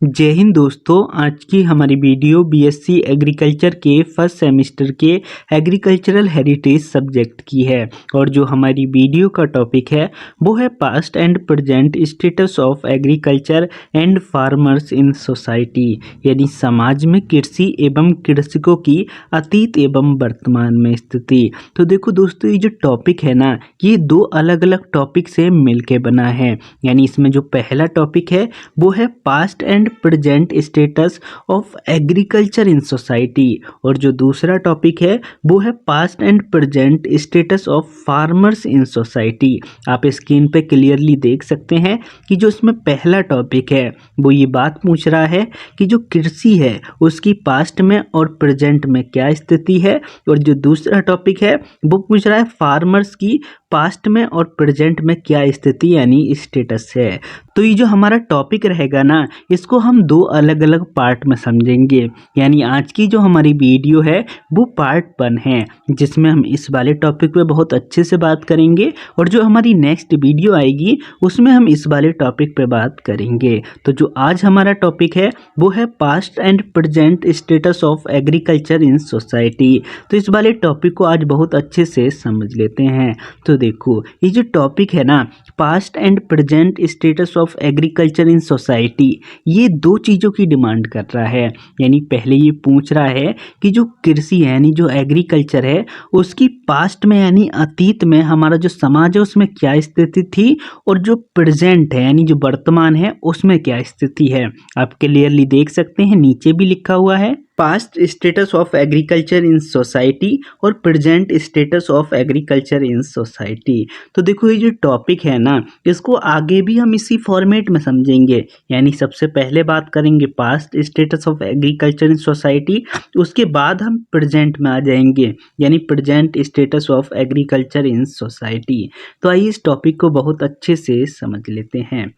जय हिंद दोस्तों। आज की हमारी वीडियो बीएससी एग्रीकल्चर के फर्स्ट सेमेस्टर के एग्रीकल्चरल हेरिटेज सब्जेक्ट की है और जो हमारी वीडियो का टॉपिक है वो है past and present status of agriculture and farmers in society, यानी समाज में कृषि एवं कृषकों की अतीत एवं वर्तमान में स्थिति। तो देखो दोस्तों, ये जो टॉपिक है ना, ये दो अलग अलग टॉपिक से मिलके बना है। यानी इसमें जो पहला टॉपिक है वो है past and present status of agriculture in society और जो दूसरा टॉपिक है वो है past and present status of farmers in society. आप स्क्रीन पे क्लियरली देख सकते हैं कि जो इसमें पहला टॉपिक है वो ये बात पूछ रहा है कि जो कृषि है उसकी पास्ट में और प्रेजेंट में क्या स्थिति है, और जो दूसरा टॉपिक है वो पूछ रहा है फार्मर्स की पास्ट में और प्रेजेंट में क्या स्थिति यानी स्टेटस है। तो ये जो हमारा टॉपिक रहेगा ना, इसको हम दो अलग अलग पार्ट में समझेंगे। यानी आज की जो हमारी वीडियो है वो पार्ट 1 है, जिसमें हम इस वाले टॉपिक पे बहुत अच्छे से बात करेंगे, और जो हमारी नेक्स्ट वीडियो आएगी उसमें हम इस वाले टॉपिक पे बात करेंगे। तो जो आज हमारा टॉपिक है वो है past and present status of agriculture in society. तो इस वाले टॉपिक को आज बहुत अच्छे से समझ लेते हैं। तो देखो, ये जो टॉपिक है ना, past and present status of agriculture in society, ये दो चीज़ों की डिमांड कर रहा है। यानी पहले ये पूछ रहा है कि जो कृषि है यानी जो एग्रीकल्चर है उसकी पास्ट में यानी अतीत में हमारा जो समाज है उसमें क्या स्थिति थी, और जो प्रेजेंट है यानी जो वर्तमान है उसमें क्या स्थिति है। आप क्लियरली देख सकते हैं, नीचे भी लिखा हुआ है past status of agriculture in society और present status of agriculture in society. तो देखो, ये जो टॉपिक है ना, इसको आगे भी हम इसी फॉर्मेट में समझेंगे। यानी सबसे पहले बात करेंगे past status of agriculture in society, उसके बाद हम प्रेजेंट में आ जाएंगे, यानी present status of agriculture in society. तो आइए इस टॉपिक को बहुत अच्छे से समझ लेते हैं।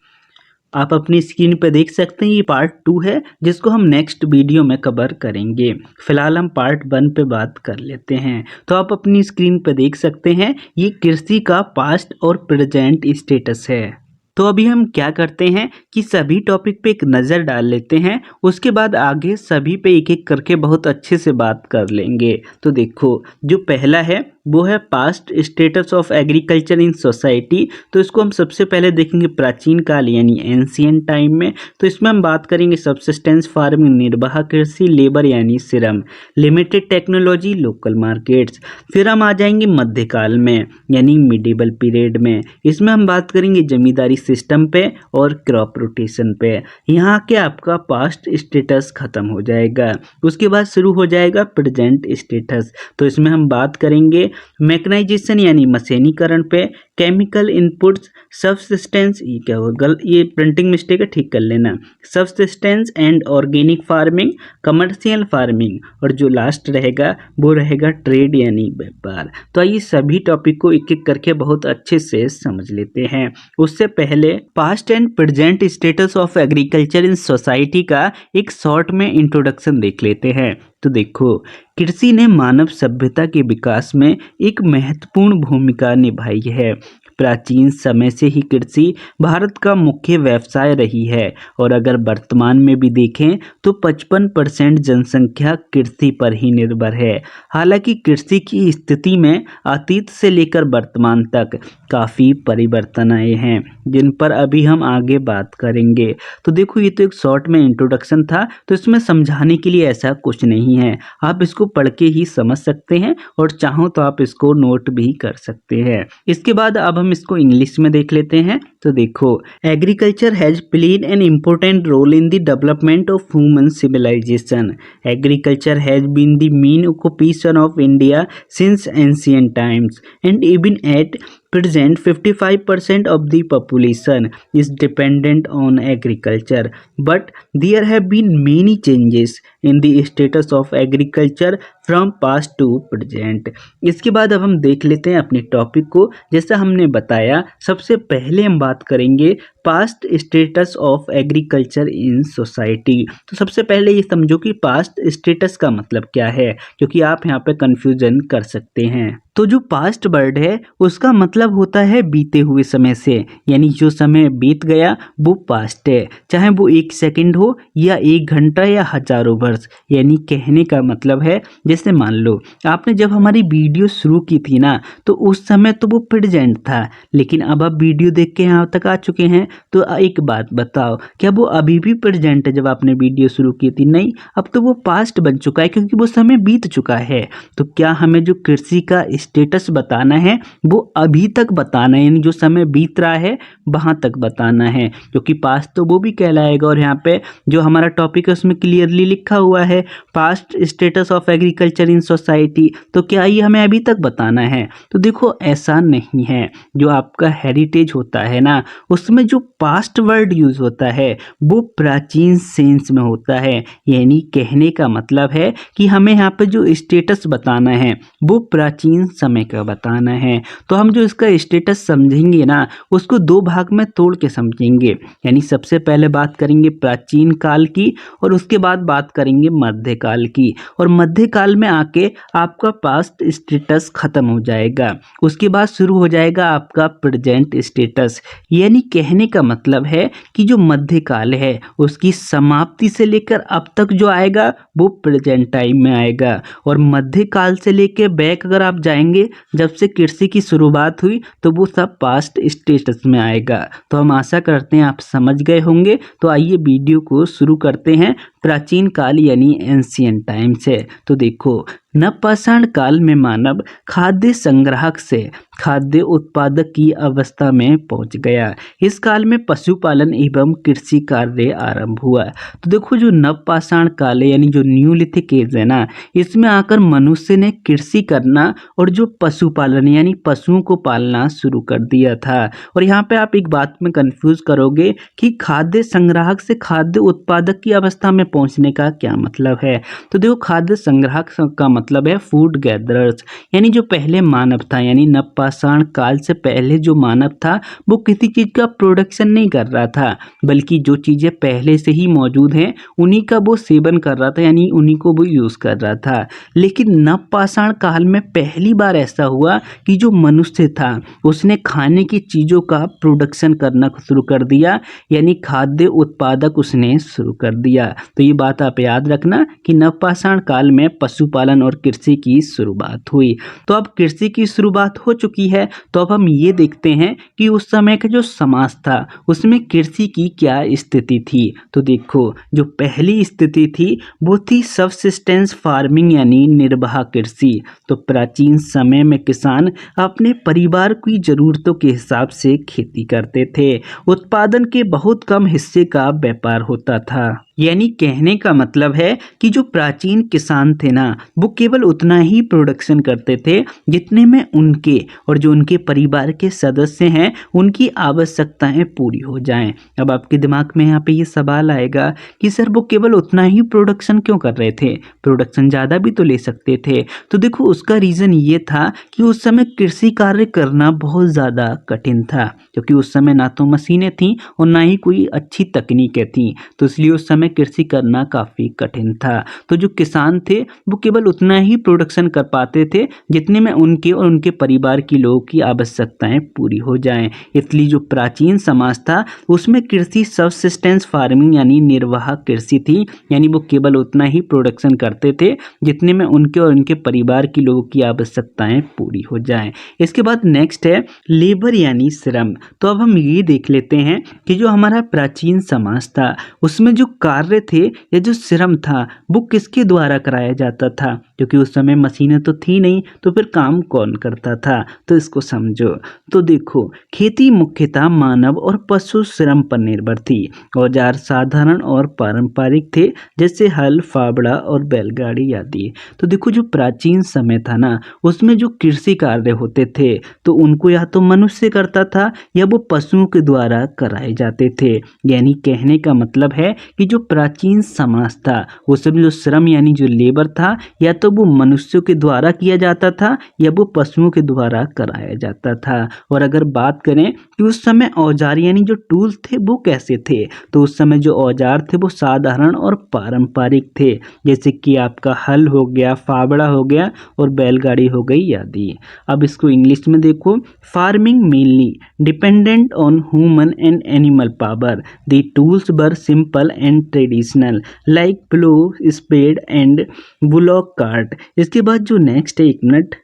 आप अपनी स्क्रीन पर देख सकते हैं ये पार्ट 2 है, जिसको हम नेक्स्ट वीडियो में कवर करेंगे। फिलहाल हम पार्ट 1 पे बात कर लेते हैं। तो आप अपनी स्क्रीन पर देख सकते हैं ये कृषि का पास्ट और प्रेजेंट स्टेटस है। तो अभी हम क्या करते हैं कि सभी टॉपिक पे एक नज़र डाल लेते हैं, उसके बाद आगे सभी पे एक एक करके बहुत अच्छे से बात कर लेंगे। तो देखो, जो पहला है वो है past status of agriculture in society. तो इसको हम सबसे पहले देखेंगे प्राचीन काल यानी एंशियंट टाइम में। तो इसमें हम बात करेंगे सब्सिस्टेंस फार्मिंग, निर्वाह कृषि, लेबर यानी श्रम, लिमिटेड टेक्नोलॉजी, लोकल मार्केट्स। फिर हम आ जाएंगे मध्यकाल में यानी मिडिवल पीरियड में। इसमें हम बात करेंगे जमींदारी सिस्टम पे और क्रॉप रोटेशन पे। यहाँ के आपका पास्ट स्टेटस खत्म हो जाएगा, उसके बाद शुरू हो जाएगा प्रेजेंट स्टेटस। तो इसमें हम बात करेंगे मैकेनाइजेशन यानी मशीनीकरण पे, केमिकल इनपुट्स, सबसिस्टेंस, ये क्या होगा, ये प्रिंटिंग मिस्टेक है, ठीक कर लेना, subsistence and organic farming, commercial farming, और जो लास्ट रहेगा वो रहेगा ट्रेड यानी व्यापार। तो आइए सभी टॉपिक को एक एक करके बहुत अच्छे से समझ लेते हैं। उससे पहले past and present status of agriculture in society का एक शॉर्ट में इंट्रोडक्शन देख लेते हैं। तो देखो, कृषि ने मानव सभ्यता के विकास में एक महत्वपूर्ण भूमिका निभाई है। प्राचीन समय से ही कृषि भारत का मुख्य व्यवसाय रही है, और अगर वर्तमान में भी देखें तो 55% जनसंख्या कृषि पर ही निर्भर है। हालांकि कृषि की स्थिति में अतीत से लेकर वर्तमान तक काफ़ी परिवर्तन आए हैं, जिन पर अभी हम आगे बात करेंगे। तो देखो, ये तो एक शॉर्ट में इंट्रोडक्शन था, तो इसमें समझाने के लिए ऐसा कुछ नहीं है, आप इसको पढ़ के ही समझ सकते हैं, और चाहो तो आप इसको नोट भी कर सकते हैं। इसके बाद अब हम इसको इंग्लिश में देख लेते हैं। तो देखो, agriculture has played an important role in the development of human civilisation. Agriculture has been the main occupation of India since ancient times, and even at present 55% of the population is dependent on agriculture, but there have been many changes in the status of agriculture from past to present. इसके बाद अब हम देख लेते हैं अपने topic को। जैसा हमने बताया, सबसे पहले हम बात करेंगे past status of agriculture in society. तो सबसे पहले ये समझो कि पास्ट स्टेटस का मतलब क्या है, क्योंकि आप यहाँ पे कंफ्यूजन कर सकते हैं। तो जो पास्ट वर्ड है उसका मतलब होता है बीते हुए समय से, यानी जो समय बीत गया वो पास्ट है, चाहे वो 1 सेकंड हो या 1 घंटा या हजारों वर्ष। यानी कहने का मतलब है, जैसे मान लो आपने जब हमारी वीडियो शुरू की थी ना, तो उस समय तो वो प्रेजेंट था, लेकिन अब आप वीडियो देख के यहाँ तक आ चुके हैं, तो एक बात बताओ, क्या वो अभी भी प्रेजेंट है जब आपने वीडियो शुरू की थी? नहीं, अब तो वो पास्ट बन चुका है, क्योंकि वो समय बीत चुका है। तो क्या हमें जो कृषि का स्टेटस बताना है वो अभी तक बताना है, यानी जो समय बीत रहा है वहां तक बताना है, क्योंकि पास्ट तो वो भी कहलाएगा। और यहाँ पे जो हमारा टॉपिक है उसमें क्लियरली लिखा हुआ है past status of agriculture in society. तो क्या ये हमें अभी तक बताना है? तो देखो, ऐसा नहीं है। जो आपका हेरिटेज होता है ना, उसमें जो पास्ट वर्ड यूज होता है वो प्राचीन सेंस में होता है। यानी कहने का मतलब है कि हमें यहाँ पे जो स्टेटस बताना है वो प्राचीन समय का बताना है। तो हम जो इसका स्टेटस समझेंगे ना, उसको 2 भाग में तोड़ के समझेंगे। यानी सबसे पहले बात करेंगे प्राचीन काल की, और उसके बाद बात करेंगे मध्यकाल की। और मध्यकाल में आके आपका पास्ट स्टेटस खत्म हो जाएगा, उसके बाद शुरू हो जाएगा आपका प्रेजेंट स्टेटस। यानी कहने का मतलब है कि जो मध्यकाल है उसकी समाप्ति से लेकर अब तक जो आएगा वो प्रेजेंट टाइम में आएगा। और मध्यकाल से लेकर बैक अगर आप जाएंगे, जब से कृषि की शुरुआत हुई, तो वो सब पास्ट स्टेटस में आएगा। तो हम आशा करते हैं आप समझ गए होंगे। तो आइए वीडियो को शुरू करते हैं प्राचीन काल यानी एंशियंट टाइम से। तो देखो, नवपाषाण काल में मानव खाद्य संग्राहक से खाद्य उत्पादक की अवस्था में पहुंच गया। इस काल में पशुपालन एवं कृषि कार्य आरंभ हुआ। तो देखो, जो नवपाषाण काल है यानी जो न्यूलिथिक एज है ना, इसमें आकर मनुष्य ने कृषि करना और जो पशुपालन यानी पशुओं को पालना शुरू कर दिया था। और यहाँ पे आप एक बात में कंफ्यूज करोगे कि खाद्य संग्राहक से खाद्य उत्पादक की अवस्था में पहुंचने का क्या मतलब है। तो देखो, खाद्य संग्राहक का मतलब है फूड गैदरर्स। यानी जो पहले मानव था, यानी नवपाषाण काल से पहले जो मानव था, वो किसी चीज का प्रोडक्शन नहीं कर रहा था, बल्कि जो चीजें पहले से ही मौजूद हैं उन्हीं का वो सेवन कर रहा था, यानी उन्हीं को वो यूज कर रहा था। लेकिन नवपाषाण काल में पहली बार ऐसा हुआ कि जो मनुष्य था उसने खाने की चीजों का प्रोडक्शन करना शुरू कर दिया, यानी खाद्य उत्पादक उसने शुरू कर दिया। तो ये बात आप याद रखना कि नवपाषाण काल में पशुपालन और कृषि की शुरुआत हुई। तो अब कृषि की शुरुआत हो चुकी है, तो अब हम ये देखते हैं कि उस समय का जो समाज था उसमें कृषि की क्या स्थिति थी। तो देखो, जो पहली स्थिति थी वो थी सबसिस्टेंस फार्मिंग यानी निर्वाह कृषि। तो प्राचीन समय में किसान अपने परिवार की जरूरतों के हिसाब से खेती करते थे। उत्पादन के बहुत कम हिस्से का व्यापार होता था। यानी कहने का मतलब है कि जो प्राचीन किसान थे ना, वो केवल उतना ही प्रोडक्शन करते थे जितने में उनके और जो उनके परिवार के सदस्य हैं उनकी आवश्यकताएं पूरी हो जाएं। अब आपके दिमाग में यहाँ पे ये सवाल आएगा कि सर वो केवल उतना ही प्रोडक्शन क्यों कर रहे थे, प्रोडक्शन ज़्यादा भी तो ले सकते थे। तो देखो, उसका रीज़न ये था कि उस समय कृषि कार्य करना बहुत ज़्यादा कठिन था, क्योंकि उस समय ना तो मशीनें थीं और ना ही कोई अच्छी तकनीकें थीं। तो इसलिए उस समय कृषि करना काफ़ी कठिन था। तो जो किसान थे वो केवल उतना ही प्रोडक्शन कर पाते थे जितने में उनके और उनके परिवार की लोगों की आवश्यकताएं पूरी हो जाएं। इसलिए जो प्राचीन समाज था उसमें कृषि सबसिस्टेंस फार्मिंग यानी निर्वाह कृषि थी, यानी वो केवल उतना ही प्रोडक्शन करते थे जितने में उनके और उनके परिवार की लोगों की आवश्यकताएं पूरी हो जाएं। इसके बाद नेक्स्ट है लेबर यानी श्रम। तो अब हम ये देख लेते हैं कि जो हमारा प्राचीन समाज था उसमें जो कार्य थे या जो श्रम था वो किसके द्वारा कराया जाता था, क्योंकि उस समय मशीनें तो थी नहीं, तो फिर काम कौन करता था। तो इसको समझो। तो देखो, खेती मुख्यतः मानव और पशु श्रम पर निर्भर थी। औजार साधारण और पारंपरिक थे, जैसे हल, फावड़ा और बैलगाड़ी आदि। तो देखो, जो प्राचीन समय था ना, उसमें जो कृषि कार्य होते थे तो उनको या तो मनुष्य करता था या वो पशुओं के द्वारा कराए जाते थे। यानी कहने का मतलब है कि जो प्राचीन समाज था उसमें जो श्रम यानी जो लेबर था या तो वो मनुष्यों के द्वारा किया जाता था या वो पशुओं के द्वारा कराया जाता था। और अगर बात करें कि उस समय औजार यानी जो टूल्स थे वो कैसे थे, तो उस समय जो औजार थे वो साधारण और पारंपरिक थे, जैसे कि आपका हल हो गया, फावड़ा हो गया और बैलगाड़ी हो गई आदि। अब इसको इंग्लिश में देखो, farming mainly dependent on human and animal power, the tools were simple and traditional like plough, spade and bullock cart. इसके बाद जो नेक्स्ट है, एक मिनट,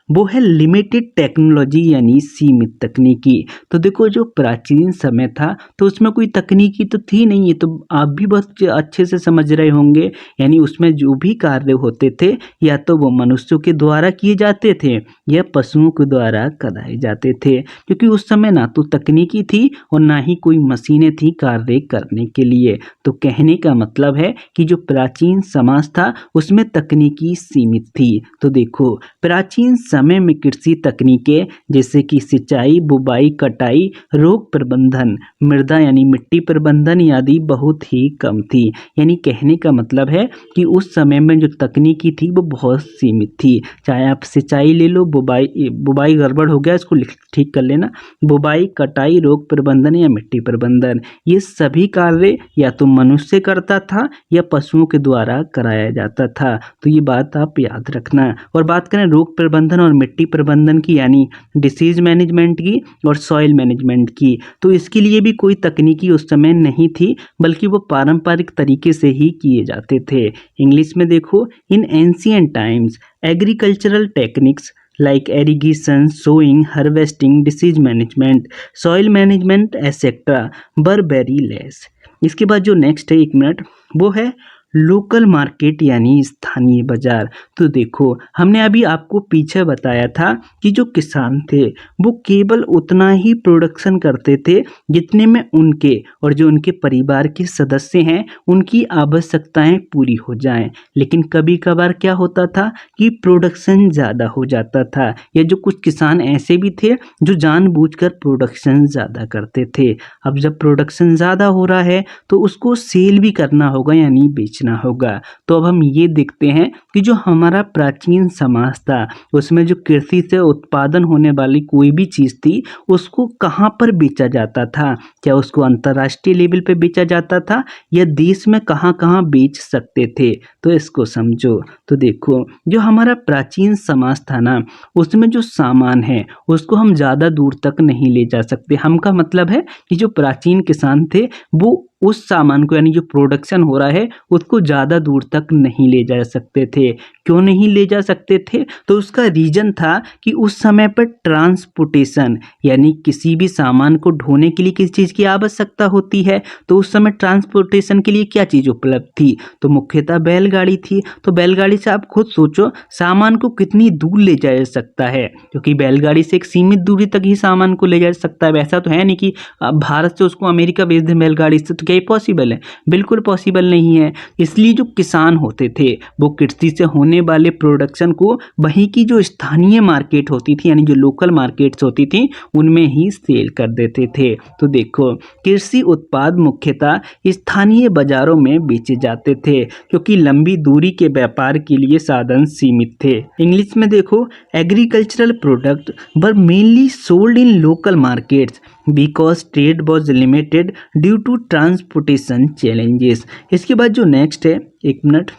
वो है लिमिटेड टेक्नोलॉजी यानी सीमित तकनीकी। तो देखो जो प्राचीन समय था तो उसमें कोई तकनीकी तो थी नहीं, है तो आप भी बहुत अच्छे से समझ रहे होंगे। यानी उसमें जो भी कार्य होते थे या तो वो मनुष्यों के द्वारा किए जाते थे या पशुओं के द्वारा कराए जाते थे, क्योंकि उस समय ना तो तकनीकी थी और ना ही कोई मशीनें थी कार्य करने के लिए। तो कहने का मतलब है कि जो प्राचीन समाज था उसमें तकनीकी सीमित थी। तो देखो प्राचीन समय में कृषि तकनीकें जैसे कि सिंचाई, बुवाई, कटाई, रोग प्रबंधन, मृदा यानी मिट्टी प्रबंधन आदि बहुत ही कम थी। यानी कहने का मतलब है कि उस समय में जो तकनीकी थी वो बहुत सीमित थी। चाहे आप सिंचाई ले लो, बुवाई गड़बड़ हो गया, इसको ठीक कर लेना, बुवाई, कटाई, रोग प्रबंधन या मिट्टी प्रबंधन, ये सभी कार्य या तो मनुष्य करता था या पशुओं के द्वारा कराया जाता था। तो ये बात आप याद रखना। और बात करें रोग प्रबंधन और मिट्टी प्रबंधन की यानी डिसीज मैनेजमेंट की और सॉइल मैनेजमेंट की, तो इसके लिए भी कोई तकनीकी उस समय नहीं थी, बल्कि वो पारंपरिक तरीके से ही किए जाते थे। इंग्लिश में देखो, इन ancient times agricultural techniques like irrigation, sowing, harvesting, disease management, soil management etc. were very less। इसके बाद जो नेक्स्ट है, एक मिनट, वो है लोकल मार्केट यानी स्थानीय बाजार। तो देखो हमने अभी आपको पीछे बताया था कि जो किसान थे वो केवल उतना ही प्रोडक्शन करते थे जितने में उनके और जो उनके परिवार के सदस्य हैं उनकी आवश्यकताएं पूरी हो जाएं। लेकिन कभी कभार क्या होता था कि प्रोडक्शन ज़्यादा हो जाता था, या जो कुछ किसान ऐसे भी थे जो जानबूझकर प्रोडक्शन ज़्यादा करते थे। अब जब प्रोडक्शन ज़्यादा हो रहा है तो उसको सेल भी करना होगा यानी बेचना होगा। तो अब हम ये देखते हैं कि जो हमारा प्राचीन समाज था उसमें जो कृषि से उत्पादन होने वाली कोई भी चीज़ थी उसको कहाँ पर बेचा जाता था। क्या उसको अंतर्राष्ट्रीय लेवल पे बेचा जाता था या देश में कहाँ कहाँ बेच सकते थे, तो इसको समझो। तो देखो जो हमारा प्राचीन समाज था ना उसमें जो सामान है उसको हम ज़्यादा दूर तक नहीं ले जा सकते। हम का मतलब है कि जो प्राचीन किसान थे वो उस सामान को यानी जो प्रोडक्शन हो रहा है उसको ज़्यादा दूर तक नहीं ले जा सकते थे। क्यों नहीं ले जा सकते थे, तो उसका रीज़न था कि उस समय पर ट्रांसपोर्टेशन यानी किसी भी सामान को ढोने के लिए किस चीज़ की आवश्यकता होती है, तो उस समय ट्रांसपोर्टेशन के लिए क्या चीज़ उपलब्ध थी, तो मुख्यतः बैलगाड़ी थी। तो बैलगाड़ी से आप खुद सोचो सामान को कितनी दूर ले जाया जा सकता है, क्योंकि बैलगाड़ी से एक सीमित दूरी तक ही सामान को ले जा सकता है। वैसा तो है नहीं कि भारत से उसको अमेरिका भेज दें बैलगाड़ी से, तो क्या ये पॉसिबल है? बिल्कुल पॉसिबल नहीं है। इसलिए जो किसान होते थे वो कृषि से होने वाले प्रोडक्शन को वहीं की जो स्थानीय मार्केट होती थी यानी जो लोकल मार्केट्स होती थी उनमें ही सेल कर देते थे। तो देखो कृषि उत्पाद मुख्यतः स्थानीय बाजारों में बेचे जाते थे क्योंकि लंबी दूरी के व्यापार के लिए साधन सीमित थे। इंग्लिश में देखो, agricultural product were mainly sold in local markets because trade was limited due to transportation challenges. इसके बाद जो नेक्स्ट है, एक मिनट,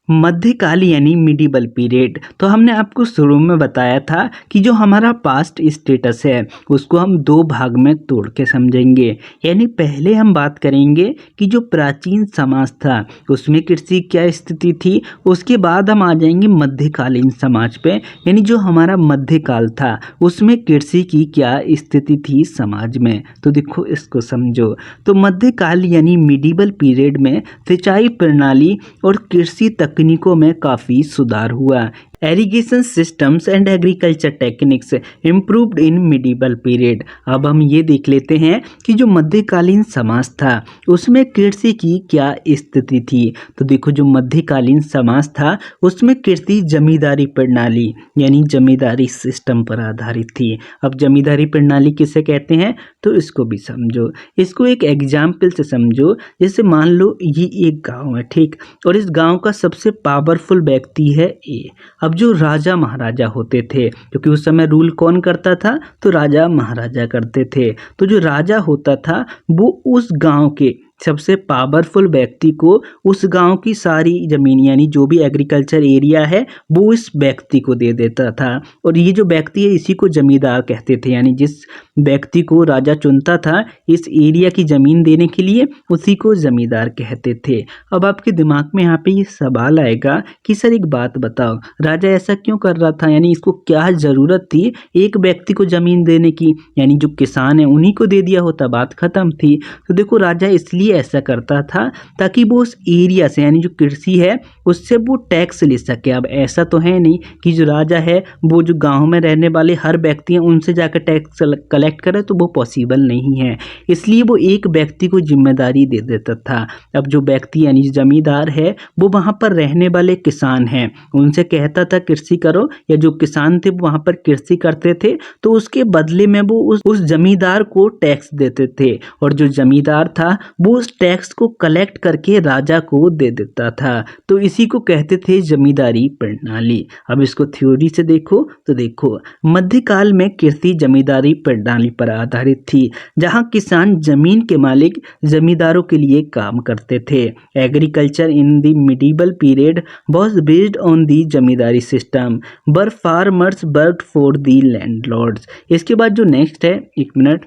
मध्यकाल यानी मिडिवल पीरियड। तो हमने आपको शुरू में बताया था कि जो हमारा पास्ट स्टेटस है उसको हम दो भाग में तोड़ के समझेंगे। यानी पहले हम बात करेंगे कि जो प्राचीन समाज था उसमें कृषि क्या स्थिति थी, उसके बाद हम आ जाएंगे मध्यकालीन समाज पे यानी जो हमारा मध्यकाल था उसमें कृषि की क्या स्थिति थी समाज में। तो देखो इसको समझो। तो मध्यकाल यानी मिडिवल पीरियड में सिंचाई प्रणाली और कृषि तकनीकों में काफ़ी सुधार हुआ। Irrigation systems and agriculture techniques improved in medieval period. अब हम ये देख लेते हैं कि जो मध्यकालीन समाज था उसमें कृषि की क्या स्थिति थी। तो देखो जो मध्यकालीन समाज था उसमें कृषि जमींदारी प्रणाली यानी जमींदारी सिस्टम पर आधारित थी। अब जमींदारी प्रणाली किसे कहते हैं, तो इसको भी समझो। इसको एक एग्जाम्पल से समझो। जैसे मान लो ये एक गांव है, ठीक, और इस गांव का सबसे पावरफुल व्यक्ति है ए। अब जो राजा महाराजा होते थे, क्योंकि उस समय रूल कौन करता था, तो राजा महाराजा करते थे। तो जो राजा होता था वो उस गांव के सबसे पावरफुल व्यक्ति को उस गांव की सारी जमीन, यानी जो भी एग्रीकल्चर एरिया है, वो इस व्यक्ति को दे देता था। और ये जो व्यक्ति है इसी को जमींदार कहते थे, यानी जिस व्यक्ति को राजा चुनता था इस एरिया की जमीन देने के लिए, उसी को जमींदार कहते थे। अब आपके दिमाग में यहाँ पे ये सवाल आएगा कि सर एक बात बताओ, राजा ऐसा क्यों कर रहा था, यानी इसको क्या ज़रूरत थी एक व्यक्ति को ज़मीन देने की, यानी जो किसान है उन्हीं को दे दिया होता, बात ख़त्म थी। तो देखो राजा इसलिए ऐसा करता था ताकि वो उस एरिया से, यानी जो कृषि है उससे वो टैक्स ले सके। अब ऐसा तो है नहीं कि जो राजा है वो जो गांव में रहने वाले हर व्यक्ति हैं उनसे जाकर टैक्स कलेक्ट करे, तो वो पॉसिबल नहीं है। इसलिए वो एक व्यक्ति को जिम्मेदारी दे देता था। अब जो व्यक्ति यानी जमींदार है वो वहाँ पर रहने वाले किसान हैं, उनसे कहता था कृषि करो, या जो किसान थे वो वहाँ पर कृषि करते थे, तो उसके बदले में वो उस जमींदार को टैक्स देते थे। और जो जमींदार था वो उस टैक्स को कलेक्ट करके राजा को दे देता था। तो इसी को कहते थे जमींदारी प्रणाली। अब इसको थ्योरी से देखो तो देखो, मध्यकाल में कृषि जमींदारी प्रणाली पर आधारित थी, जहां किसान जमीन के मालिक जमींदारों के लिए काम करते थे। Agriculture in the medieval period was based on the zamindari system, were farmers worked for the landlords. इसके बाद जो नेक्स्ट है, एक मिनट,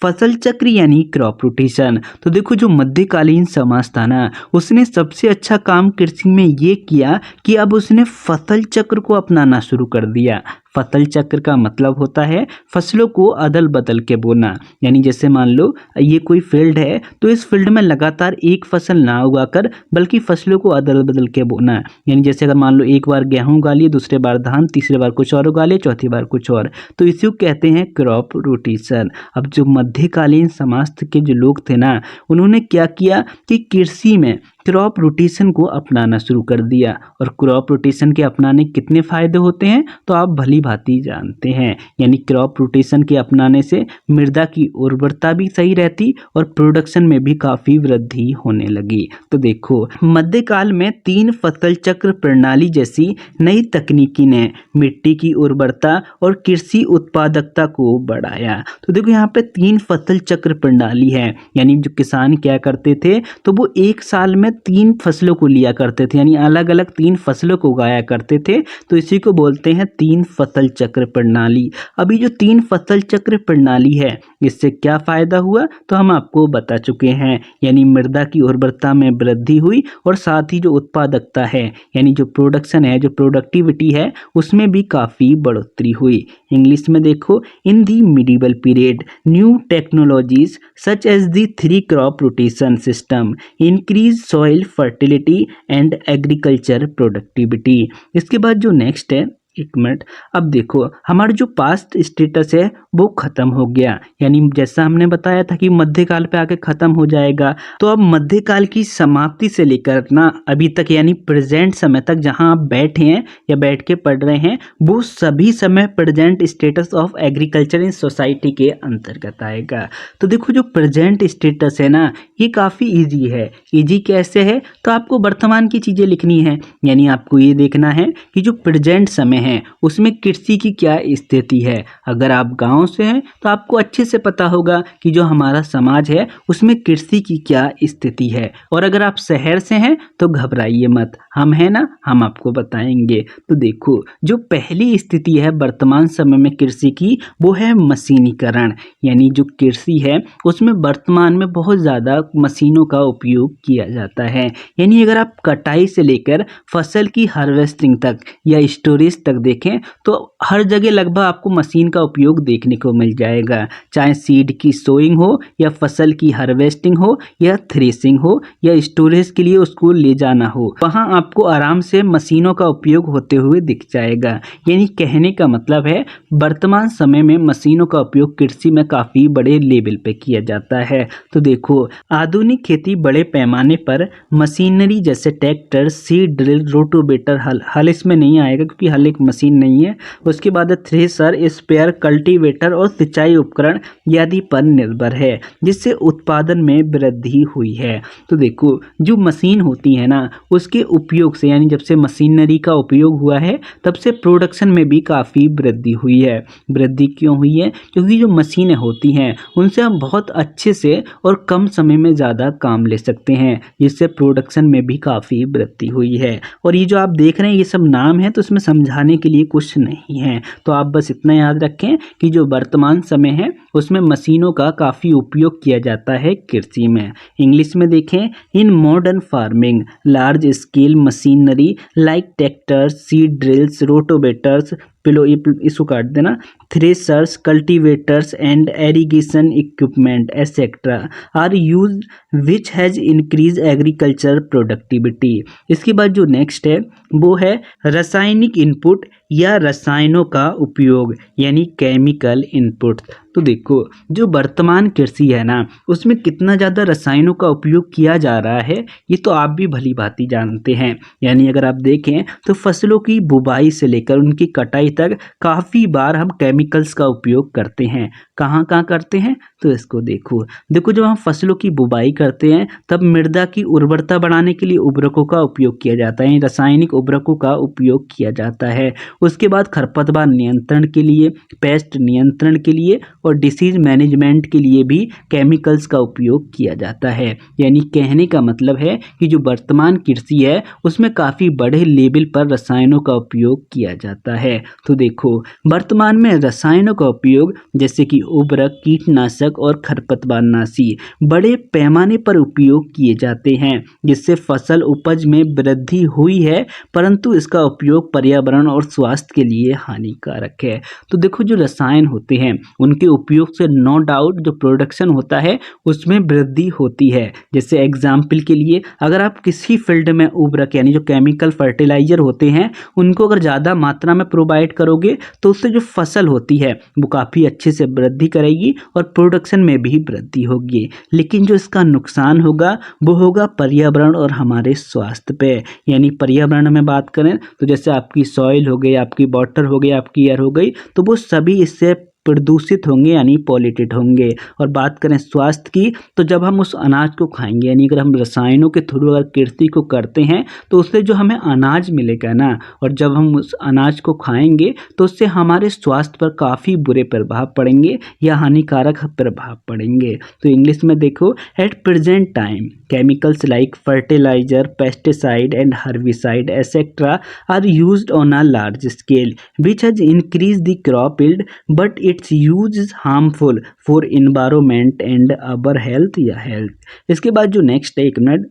फसल चक्र यानी क्रॉप रोटेशन। तो देखो जो मध्यकालीन समाज था ना, उसने सबसे अच्छा काम कृषि में ये किया कि अब उसने फसल चक्र को अपनाना शुरू कर दिया। फसल चक्र का मतलब होता है फसलों को अदल बदल के बोना, यानी जैसे मान लो ये कोई फील्ड है तो इस फील्ड में लगातार एक फसल ना उगाकर बल्कि फसलों को अदल बदल के बोना। यानी जैसे अगर मान लो एक बार गेहूं उगा लिए, दूसरे बार धान, तीसरे बार कुछ और उगा लिए, चौथी बार कुछ और, तो इसी को कहते हैं क्रॉप रोटेशन। अब जो मध्यकालीन समाज के जो लोग थे ना, उन्होंने क्या किया कि कृषि में क्रॉप रोटेशन को अपनाना शुरू कर दिया। और क्रॉप रोटेशन के अपनाने कितने फायदे होते हैं तो आप भली भांति जानते हैं। यानी क्रॉप रोटेशन के अपनाने से मृदा की उर्वरता भी सही रहती और प्रोडक्शन में भी काफी वृद्धि होने लगी। तो देखो मध्यकाल में 3 फसल चक्र प्रणाली जैसी नई तकनीकी ने मिट्टी की उर्वरता और कृषि उत्पादकता को बढ़ाया। तो देखो यहाँ पे 3 फसल चक्र प्रणाली है, यानी जो किसान क्या करते थे तो वो एक साल में 3 फसलों को लिया करते थे, यानी अलग अलग 3 फसलों को उगाया करते थे। तो इसी को बोलते हैं 3 फसल चक्र प्रणाली। अभी जो 3 फसल चक्र प्रणाली है इससे क्या फायदा हुआ तो हम आपको बता चुके हैं, यानी मृदा की उर्वरता में वृद्धि हुई और साथ ही जो उत्पादकता है, यानी जो प्रोडक्शन है, जो प्रोडक्टिविटी है, उसमें भी काफ़ी बढ़ोतरी हुई। इंग्लिश में देखो, in the medieval period new technologies such as the 3 crop rotation system increase soil fertility and agriculture productivity. इसके बाद जो नेक्स्ट है, एक मिनट, अब देखो हमारा जो पास्ट स्टेटस है वो खत्म हो गया, यानी जैसा हमने बताया था कि मध्यकाल पे आके खत्म हो जाएगा। तो अब मध्यकाल की समाप्ति से लेकर ना अभी तक, यानी प्रेजेंट समय तक जहां आप बैठे हैं या बैठ के पढ़ रहे हैं, वो सभी समय present status of agriculture in society के अंतर्गत आएगा। तो देखो जो प्रेजेंट स्टेटस है ना, ये काफ़ी ईजी है। ईजी कैसे है तो आपको वर्तमान की चीज़ें लिखनी है, यानी आपको ये देखना है कि जो प्रेजेंट समय है उसमें कृषि की क्या स्थिति है। अगर आप गांव से हैं तो आपको अच्छे से पता होगा कि जो हमारा समाज है उसमें कृषि की क्या स्थिति है। और अगर आप शहर से हैं तो घबराइए मत, हम हैं ना, हम आपको बताएंगे। तो देखो जो पहली स्थिति है वर्तमान समय में कृषि की, वो है मशीनीकरण। यानी जो कृषि है उसमें वर्तमान में बहुत ज़्यादा मशीनों का उपयोग किया जाता है। यानी अगर आप कटाई से लेकर फसल की हार्वेस्टिंग तक या स्टोरेज तक देखें तो हर जगह लगभग आपको मशीन का उपयोग देखने को मिल जाएगा, चाहे सीड की सोइंग हो या फसल की हार्वेस्टिंग हो या थ्रेसिंग हो या स्टोरेज के लिए उसको ले जाना हो, वहाँ आपको आराम से मशीनों का उपयोग होते हुए दिख जाएगा। यानी कहने का मतलब है वर्तमान समय में मशीनों का उपयोग कृषि में काफ़ी बड़े लेवल पे किया जाता है। तो देखो आधुनिक खेती बड़े पैमाने पर मशीनरी जैसे ट्रैक्टर, सीड ड्रिल, रोटोवेटर, हल इसमें नहीं आएगा क्योंकि हल एक मशीन नहीं है। उसके बाद थ्रेसर, स्पेयर, कल्टीवेटर और सिंचाई उपकरण आदि पर निर्भर है, जिससे उत्पादन में वृद्धि हुई है। तो देखो जो मशीन होती है ना, उसके उपयोग से यानी जब से मशीनरी का उपयोग हुआ है तब से प्रोडक्शन में भी काफ़ी वृद्धि हुई है। वृद्धि क्यों हुई है? क्योंकि जो मशीनें होती हैं उनसे हम बहुत अच्छे से और कम समय में ज़्यादा काम ले सकते हैं, जिससे प्रोडक्शन में भी काफ़ी वृद्धि हुई है। और ये जो आप देख रहे हैं ये सब नाम है, तो इसमें समझाने के लिए कुछ नहीं है। तो आप बस इतना याद रखें कि जो वर्तमान समय है उसमें मशीनों का काफ़ी उपयोग किया जाता है कृषि में। इंग्लिश में देखें, in modern farming large scale machinery like tractors, seed drills, rotavators, इसको काट देना, threshers, cultivators and irrigation equipment etcetera are use which has increase agriculture productivity. इसके बाद जो नेक्स्ट है वो है रासायनिक इनपुट या रसायनों का उपयोग यानी केमिकल इनपुट। तो देखो जो वर्तमान कृषि है ना उसमें कितना ज़्यादा रसायनों का उपयोग किया जा रहा है ये तो आप भी भली भांति जानते हैं। यानी अगर आप देखें तो फसलों की बुवाई से लेकर उनकी कटाई तक काफ़ी बार हम केमिकल्स का उपयोग करते हैं। कहाँ कहाँ करते हैं? तो इसको देखो जब हम फसलों की बुवाई करते हैं तब मृदा की उर्वरता बढ़ाने के लिए उर्वरकों का उपयोग किया जाता है, रासायनिक उर्वरकों का उपयोग किया जाता है। उसके बाद खरपतवार नियंत्रण के लिए, पेस्ट नियंत्रण के लिए और डिसीज मैनेजमेंट के लिए भी केमिकल्स का उपयोग किया जाता है। यानी कहने का मतलब है कि जो वर्तमान कृषि है उसमें काफ़ी बड़े लेवल पर रसायनों का उपयोग किया जाता है। तो देखो वर्तमान में रसायनों का उपयोग जैसे कि उर्वरक, कीटनाशक और खरपतवारनाशी बड़े पैमाने पर उपयोग किए जाते हैं, जिससे फसल उपज में वृद्धि हुई है, परंतु इसका उपयोग पर्यावरण और स्वास्थ्य के लिए हानिकारक है। तो देखो जो रसायन होते हैं उनके उपयोग से नो डाउट जो प्रोडक्शन होता है उसमें वृद्धि होती है। जैसे एग्जाम्पल के लिए अगर आप किसी फील्ड में उर्वरक यानी जो केमिकल फर्टिलाइजर होते हैं उनको अगर ज़्यादा मात्रा में प्रोवाइड करोगे तो उससे जो फसल होती है वो काफ़ी अच्छे से वृद्धि करेगी और प्रोडक्शन में भी वृद्धि होगी। लेकिन जो इसका नुकसान होगा वो होगा पर्यावरण और हमारे स्वास्थ्य पे। यानी पर्यावरण में बात करें तो जैसे आपकी सॉइल हो गई, आपकी वाटर हो गई, आपकी एयर हो गई, तो वो सभी इससे प्रदूषित होंगे यानी पॉल्यूटेड होंगे। और बात करें स्वास्थ्य की तो जब हम उस अनाज को खाएंगे यानी अगर हम रसायनों के थ्रू अगर कृषि को करते हैं तो उससे जो हमें अनाज मिलेगा ना, और जब हम उस अनाज को खाएंगे तो उससे हमारे स्वास्थ्य पर काफ़ी बुरे प्रभाव पड़ेंगे या हानिकारक प्रभाव पड़ेंगे। तो इंग्लिश में देखो, at present time chemicals like fertiliser, pesticide and herbicide etcetera are used on a large scale which has increase the crop yield but its use is harmful for environment and our health या health. इसके बाद जो next है, एक minute,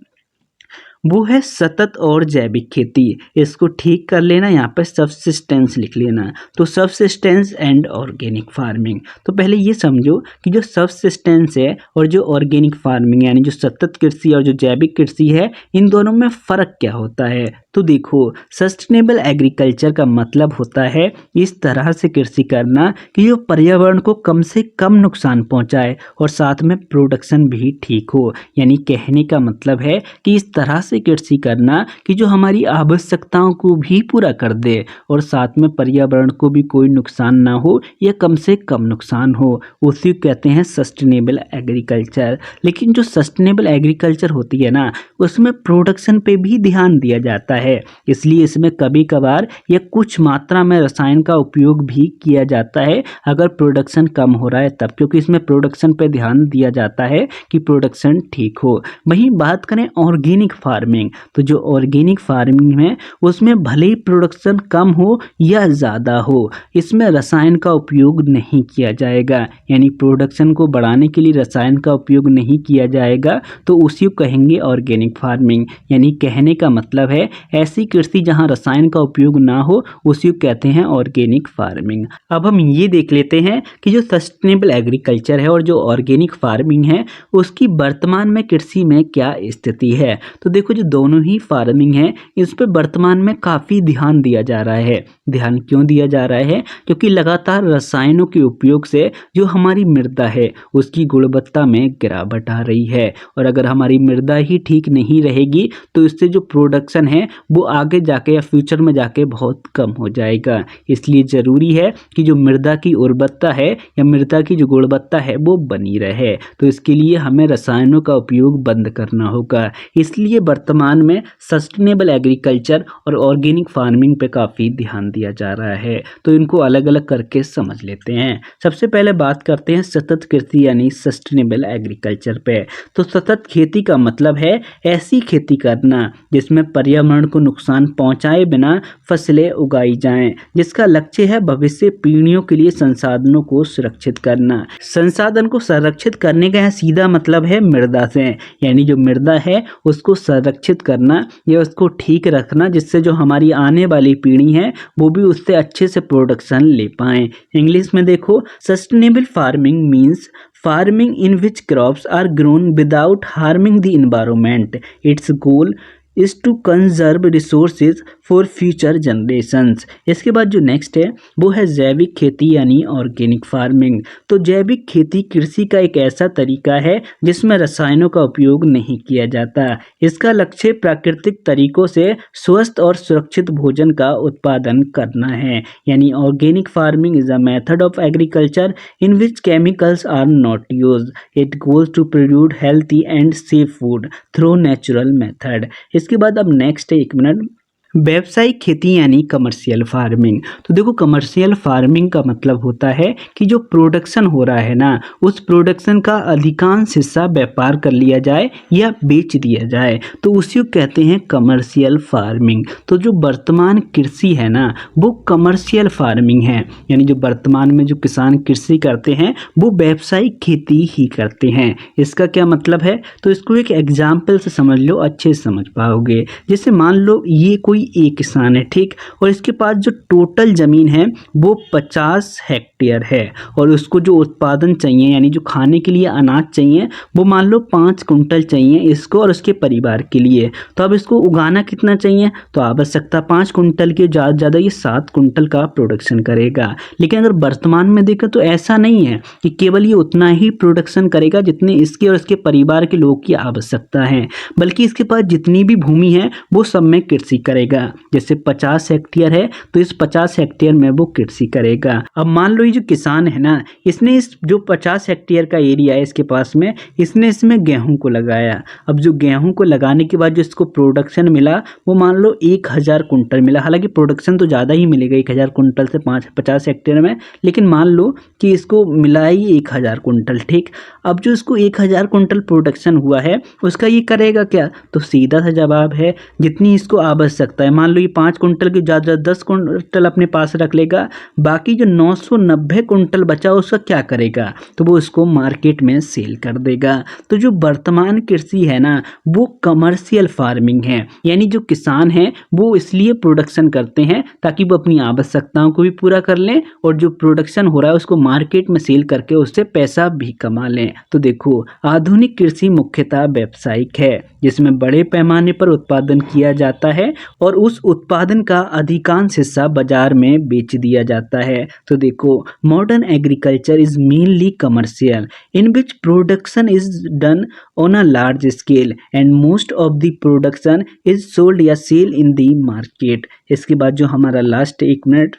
वो है सतत और जैविक खेती। इसको ठीक कर लेना, यहाँ पर सबसिस्टेंस लिख लेना। तो सबसिस्टेंस एंड ऑर्गेनिक फार्मिंग। तो पहले ये समझो कि जो सबसिस्टेंस है और जो ऑर्गेनिक फार्मिंग यानी जो सतत कृषि और जो जैविक कृषि है इन दोनों में फ़र्क क्या होता है? तो देखो सस्टेनेबल एग्रीकल्चर का मतलब होता है इस तरह से कृषि करना कि जो पर्यावरण को कम से कम नुकसान पहुंचाए और साथ में प्रोडक्शन भी ठीक हो। यानी कहने का मतलब है कि इस तरह से कृषि करना कि जो हमारी आवश्यकताओं को भी पूरा कर दे और साथ में पर्यावरण को भी कोई नुकसान ना हो या कम से कम नुकसान हो, उसी को कहते हैं सस्टेनेबल एग्रीकल्चर। लेकिन जो सस्टेनेबल एग्रीकल्चर होती है ना उसमें प्रोडक्शन पे भी ध्यान दिया जाता है, इसलिए इसमें कभी कभार या कुछ मात्रा में रसायन का उपयोग भी किया जाता है अगर प्रोडक्शन कम हो रहा है तब, क्योंकि इसमें प्रोडक्शन पे ध्यान दिया जाता है कि प्रोडक्शन ठीक हो। वहीं बात करें ऑर्गेनिक फार्मिंग, तो जो ऑर्गेनिक फार्मिंग है उसमें भले ही प्रोडक्शन कम हो या ज़्यादा हो, इसमें रसायन का उपयोग नहीं किया जाएगा। यानी प्रोडक्शन को बढ़ाने के लिए रसायन का उपयोग नहीं किया जाएगा, तो उसी को कहेंगे ऑर्गेनिक फार्मिंग। यानी कहने का मतलब है ऐसी कृषि जहां रसायन का उपयोग ना हो उसी को कहते हैं ऑर्गेनिक फार्मिंग। अब हम ये देख लेते हैं कि जो सस्टेनेबल एग्रीकल्चर है और जो ऑर्गेनिक फार्मिंग है उसकी वर्तमान में कृषि में क्या स्थिति है। तो देखो जो दोनों ही फार्मिंग है इस पर वर्तमान में काफ़ी ध्यान दिया जा रहा है। ध्यान क्यों दिया जा रहा है? क्योंकि लगातार रसायनों के उपयोग से जो हमारी मृदा है उसकी गुणवत्ता में गिरावट आ रही है, और अगर हमारी मृदा ही ठीक नहीं रहेगी तो इससे जो प्रोडक्शन है वो आगे जाके या फ्यूचर में जाके बहुत कम हो जाएगा। इसलिए ज़रूरी है कि जो मृदा की उर्वरता है या मृदा की जो गुणवत्ता है वो बनी रहे। तो इसके लिए हमें रसायनों का उपयोग बंद करना होगा। इसलिए वर्तमान में सस्टेनेबल एग्रीकल्चर और ऑर्गेनिक फार्मिंग पे काफ़ी ध्यान दिया जा रहा है। तो इनको अलग अलग करके समझ लेते हैं। सबसे पहले बात करते हैं सतत कृषि यानी सस्टेनेबल एग्रीकल्चर पे। तो सतत खेती का मतलब है ऐसी खेती करना जिसमें पर्यावरण को नुकसान पहुंचाए बिना फसलें उगाई जाएं, जिसका लक्ष्य है भविष्य पीढ़ियों के लिए संसाधनों को सुरक्षित करना। संसाधन को संरक्षित करने का सीधा मतलब है मृदा से, यानी जो मृदा है उसको संरक्षित करना या उसको ठीक रखना, जिससे जो हमारी आने वाली पीढ़ी है वो भी उससे अच्छे से प्रोडक्शन ले पाएं। इंग्लिश में देखो, sustainable farming means farming in which crops are grown without harming the environment. Its goal is to conserve resources for future generations. इसके बाद जो नेक्स्ट है वो है जैविक खेती यानी ऑर्गेनिक फार्मिंग। तो जैविक खेती कृषि का एक ऐसा तरीका है जिसमें रसायनों का उपयोग नहीं किया जाता। इसका लक्ष्य प्राकृतिक तरीकों से स्वस्थ और सुरक्षित भोजन का उत्पादन करना है। यानी organic farming is a method of agriculture in which chemicals are not used. It goals to produce healthy and safe food through natural method. इसके बाद अब नेक्स्ट है, एक मिनट, व्यावसायिक खेती यानी कमर्शियल फार्मिंग। तो देखो, कमर्शियल फार्मिंग का मतलब होता है कि जो प्रोडक्शन हो रहा है ना, उस प्रोडक्शन का अधिकांश हिस्सा व्यापार कर लिया जाए या बेच दिया जाए, तो उसी को कहते हैं कमर्शियल फार्मिंग। तो जो वर्तमान कृषि है ना वो कमर्शियल फार्मिंग है, यानी जो वर्तमान में जो किसान कृषि करते हैं वो व्यावसायिक खेती ही करते हैं। इसका क्या मतलब है, तो इसको एक एग्जाम्पल से समझ लो, अच्छे से समझ पाओगे। जैसे मान लो ये कोई एक किसान है, ठीक, और इसके पास जो टोटल ज़मीन है वो 50 हेक्टेयर है और उसको जो उत्पादन चाहिए यानी जो खाने के लिए अनाज चाहिए वो मान लो 5 कुंटल चाहिए इसको और उसके परिवार के लिए। तो अब इसको उगाना कितना चाहिए, तो आवश्यकता 5 कुंटल के, ज़्यादा से ज़्यादा ये 7 कुंटल का प्रोडक्शन करेगा। लेकिन अगर वर्तमान में देखें तो ऐसा नहीं है कि केवल ये उतना ही प्रोडक्शन करेगा जितने इसके और इसके परिवार के लोग की आवश्यकता है, बल्कि इसके पास जितनी भी भूमि है वो सब में कृषि करेगा। जैसे 50 हेक्टेयर है तो इस 50 हेक्टेयर में वो कृषि करेगा। अब मान लो ये जो किसान है ना, इसने इस जो 50 हेक्टेयर का एरिया है इसके पास में, इसने इसमें गेहूं को लगाया। अब जो गेहूं को लगाने के बाद जो इसको प्रोडक्शन मिला वो मान लो 1000 कुंटल मिला। हालांकि प्रोडक्शन तो ज़्यादा ही मिलेगा 1000 कुंटल से 50 हेक्टेयर में, लेकिन मान लो कि इसको मिला ही 1000 कुंटल, ठीक। अब जो इसको 1000 कुंटल प्रोडक्शन हुआ है उसका ये करेगा क्या, तो सीधा सा जवाब है जितनी इसको आवश्यकता है, मान लो ये 5 कुंटल की ज़्यादा 10 कुंटल अपने पास रख लेगा, बाकी जो 990 कुंटल बचा उसका क्या करेगा, तो वो उसको मार्केट में सेल कर देगा। तो जो वर्तमान कृषि है ना वो कमर्शियल फार्मिंग है, यानी जो किसान हैं वो इसलिए प्रोडक्शन करते हैं ताकि वो अपनी आवश्यकताओं को भी पूरा कर लें और जो प्रोडक्शन हो रहा है उसको मार्केट में सेल करके उससे पैसा भी कमा लें। तो देखो, आधुनिक कृषि मुख्यतः व्यावसायिक है जिसमें बड़े पैमाने पर उत्पादन किया जाता है और उस उत्पादन का अधिकांश हिस्सा बाजार में बेच दिया जाता है। तो देखो, modern agriculture is mainly commercial in which production is done on a large scale and most of the production is sold या सेल इन द मार्केट। इसके बाद जो हमारा लास्ट 1 मिनट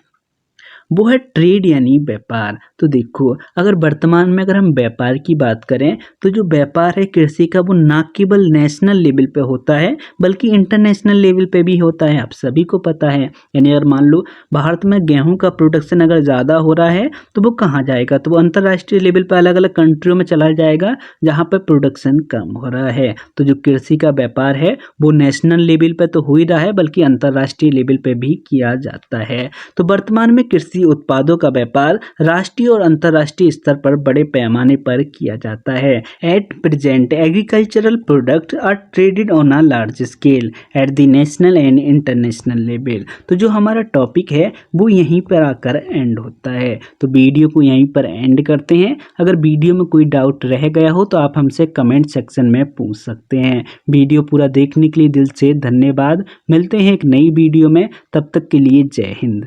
वो है ट्रेड यानी व्यापार। तो देखो, अगर वर्तमान में अगर हम व्यापार की बात करें तो जो व्यापार है कृषि का वो ना केवल नेशनल लेवल पे होता है बल्कि इंटरनेशनल लेवल पे भी होता है, आप सभी को पता है। यानी अगर मान लो भारत में गेहूं का प्रोडक्शन अगर ज़्यादा हो रहा है तो वो कहाँ जाएगा, तो वो अंतर्राष्ट्रीय लेवल पर अलग अलग कंट्रियों में चला जाएगा जहाँ पर प्रोडक्शन कम हो रहा है। तो जो कृषि का व्यापार है वो नेशनल लेवल पर तो हो ही रहा है बल्कि अंतर्राष्ट्रीय लेवल पर भी किया जाता है। तो वर्तमान में कृषि उत्पादों का व्यापार राष्ट्रीय और अंतर्राष्ट्रीय स्तर पर बड़े पैमाने पर किया जाता है। At present agricultural product are traded on a large scale at the national and international level. तो जो हमारा टॉपिक है वो यहीं पर आकर एंड होता है। तो वीडियो को यहीं पर एंड करते हैं। अगर वीडियो में कोई डाउट रह गया हो तो आप हमसे कमेंट सेक्शन में पूछ सकते हैं। वीडियो पूरा देखने के लिए दिल से धन्यवाद। मिलते हैं एक नई वीडियो में, तब तक के लिए जय हिंद।